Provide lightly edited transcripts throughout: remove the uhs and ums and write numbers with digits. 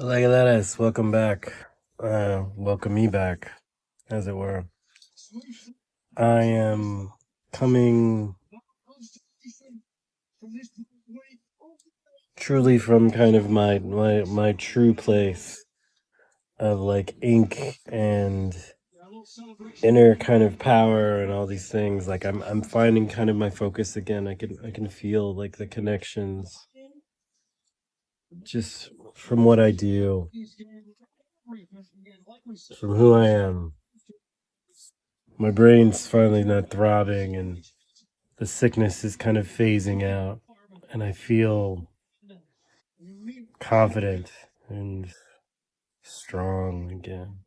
Hola Galeras, welcome back. Welcome me back, as it were. I am coming truly from kind of my true place of like ink and inner kind of power and all these things. Like I'm finding kind of my focus again. I can feel like the connections just from what I do, from who I am. My brain's finally not throbbing and the sickness is kind of phasing out, and I feel confident and strong again.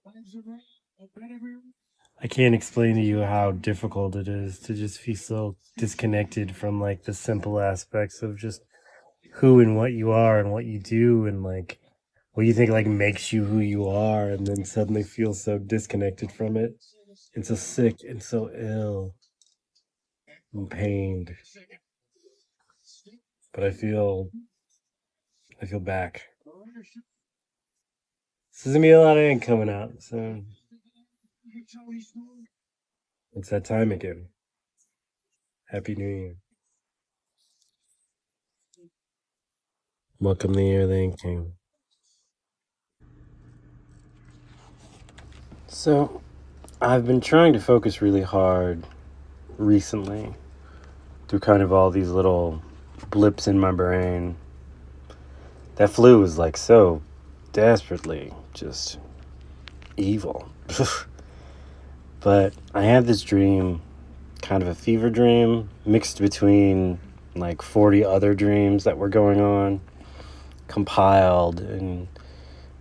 I can't explain to you how difficult it is to just feel so disconnected from like the simple aspects of just who and what you are and what you do and like what you think like makes you who you are, and then suddenly feel so disconnected from it and so sick and so ill and pained. But I feel back. This is gonna be a lot of ink coming out, so it's that time again. Happy New Year. Welcome the year of the Ink King. So, I've been trying to focus really hard recently through kind of all these little blips in my brain. That flu was like so desperately just evil. But I had this dream, kind of a fever dream, mixed between like 40 other dreams that were going on, compiled in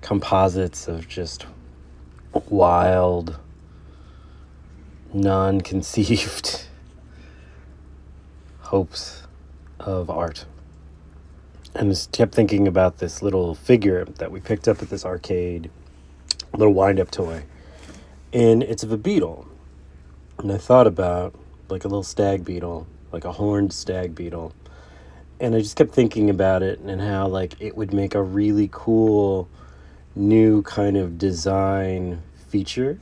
composites of just wild, non-conceived hopes of art. And just kept thinking about this little figure that we picked up at this arcade, a little wind-up toy. And it's of a beetle. And I thought about like a little stag beetle, like a horned stag beetle. And I just kept thinking about it and how like it would make a really cool new kind of design feature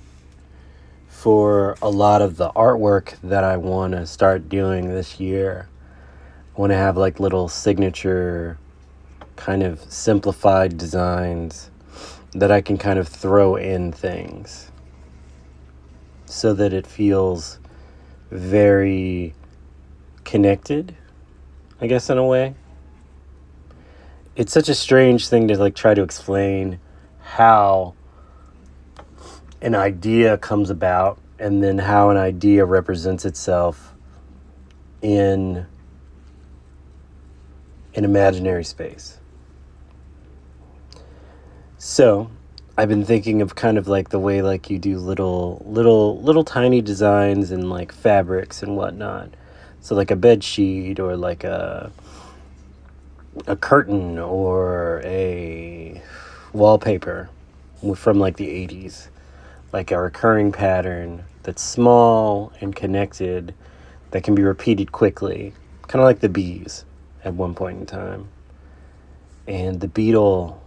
for a lot of the artwork that I want to start doing this year. I want to have like little signature kind of simplified designs that I can kind of throw in things so that it feels very connected, I guess, in a way. It's such a strange thing to like try to explain how an idea comes about and then how an idea represents itself in an imaginary space. So I've been thinking of kind of like the way like you do little tiny designs and like fabrics and whatnot. So like a bed sheet or like a curtain or a wallpaper from like the 80s, like a recurring pattern that's small and connected that can be repeated quickly, kind of like the bees at one point in time. And the beetle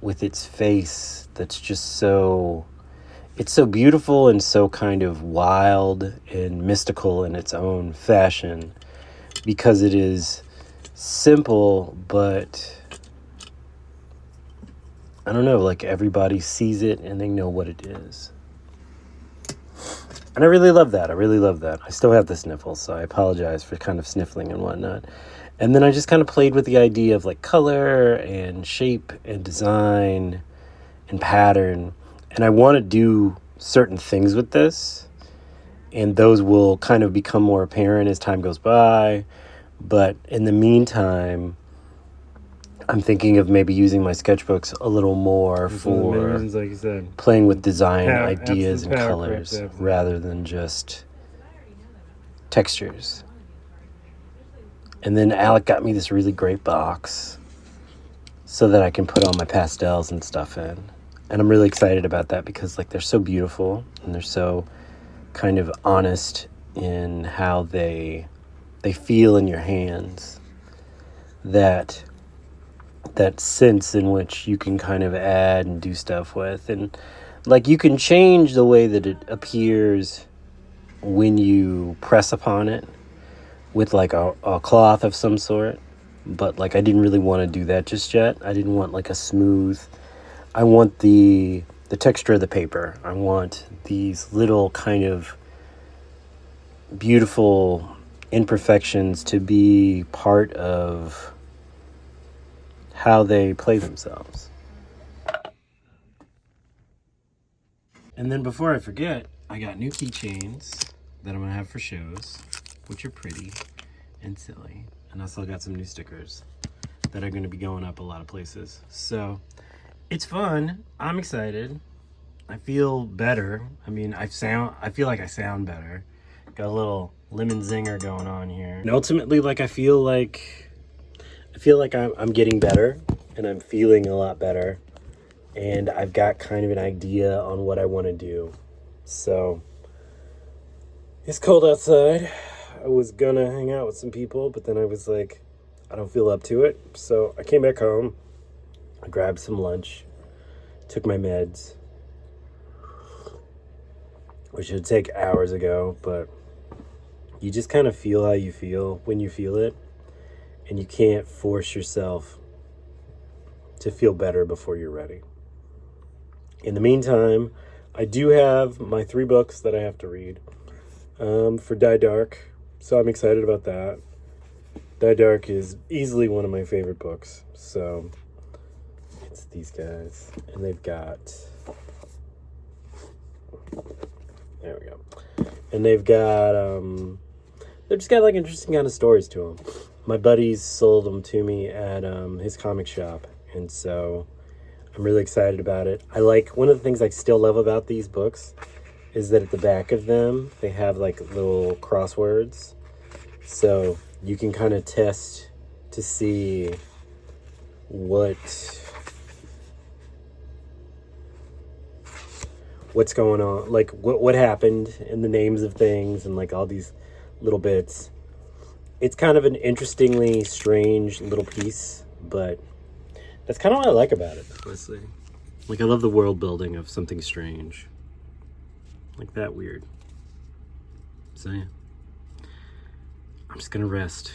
with its face that's just so, it's so beautiful and so kind of wild and mystical in its own fashion because it is simple, but I don't know, like everybody sees it and they know what it is. And I really love that. I really love that. I still have the sniffles, so I apologize for kind of sniffling and whatnot. And then I just kind of played with the idea of like color and shape and design and pattern. And I want to do certain things with this. And those will kind of become more apparent as time goes by. But in the meantime, I'm thinking of maybe using my sketchbooks a little more for reasons, like you said, playing with design ideas and colors rather than just textures. And then Alec got me this really great box so that I can put all my pastels and stuff in. And I'm really excited about that because like they're so beautiful and they're so kind of honest in how they feel in your hands that that sense in which you can kind of add and do stuff with. And like you can change the way that it appears when you press upon it with like a cloth of some sort. But like I didn't really want to do that just yet. I didn't want like a smooth. I want the texture of the paper. I want these little kind of beautiful imperfections to be part of how they play themselves. And then before I forget, I got new keychains that I'm gonna have for shows, which are pretty and silly. And I also got some new stickers that are gonna be going up a lot of places. So it's fun. I'm excited. I feel better. I mean, I feel like I sound better. Got a little lemon zinger going on here. And ultimately, like I feel like I'm getting better, and I'm feeling a lot better, and I've got kind of an idea on what I want to do. So it's cold outside. I was gonna hang out with some people, but then I was like, I don't feel up to it. So I came back home. I grabbed some lunch, took my meds, which should take hours ago, but you just kind of feel how you feel when you feel it, and you can't force yourself to feel better before you're ready. In the meantime, I do have my 3 books that I have to read for Die Dark, so I'm excited about that. Die Dark is easily one of my favorite books, so it's these guys, and they've got, there we go, and they've just got like interesting kind of stories to them. My buddies sold them to me at his comic shop, and so I'm really excited about it. I like, one of the things I still love about these books is that at the back of them they have like little crosswords, so you can kind of test to see what's going on, like what happened, and the names of things, and like all these little bits. It's kind of an interestingly strange little piece, but that's kind of what I like about it, honestly. Like, I love the world building of something strange. Like that weird. So yeah. I'm just gonna rest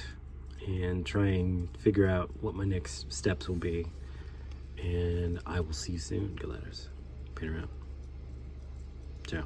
and try and figure out what my next steps will be. And I will see you soon, Galeras. Paint around. Ciao.